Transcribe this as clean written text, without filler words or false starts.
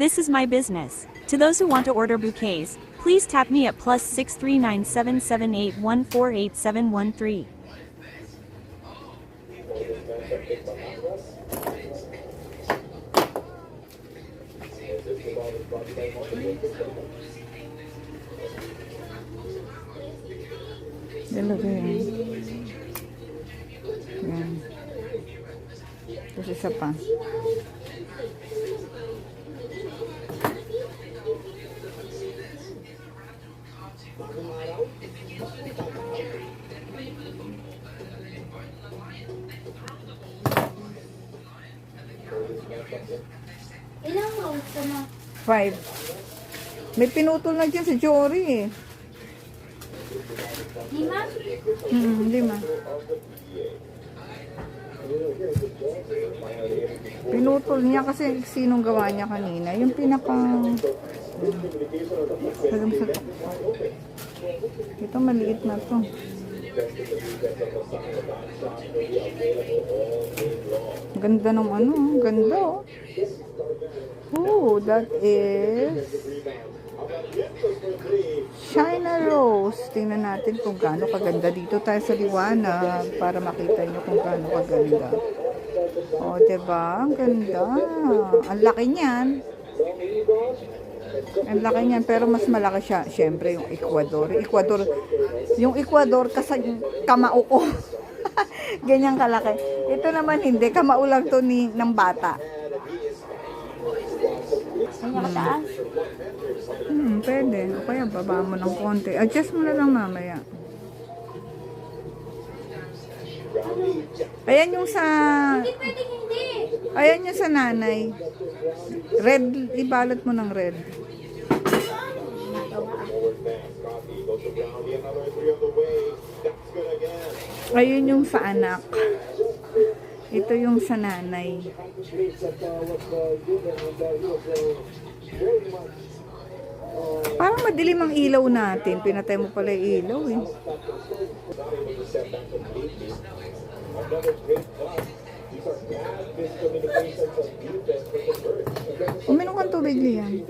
This is my business. To those who want to order bouquets, please tap me at +6397781487113. Dalawa yan. Yan. Tapos isa pa. Ilang rows ka na? 5. May pinutol na dyan si Jory eh. 5? 5. Pinutol niya kasi sinong gawa niya kanina. Yung pinaka... Ito maliit na to. Ganda ng ano. Ganda oh. Oh, that is... China Rose. Tingnan natin kung gaano kaganda. Dito tayo sa liwanag para makita nyo kung gaano kaganda. O, diba? Ang ganda. Ang laki niyan. Ang laki niyan. Pero mas malaki siya. Siyempre, yung Ecuador. Yung Ecuador kasi kamao ko. Ganyan kalaki. Ito naman hindi. Kamao lang to ng bata. Kanya mataas? Pwede. O kaya baba mo ng konti. Adjust mo na lang mamaya. Ayan yung sa... Hindi pwedeng hindi. Ayan yung sa nanay. Red. Ibalot mo ng red. Ayun yung sa anak. Ito yung sa nanay. Parang madilim ang ilaw natin. Pinatay mo pala yung ilaw eh. Uminom kang tubig liyan.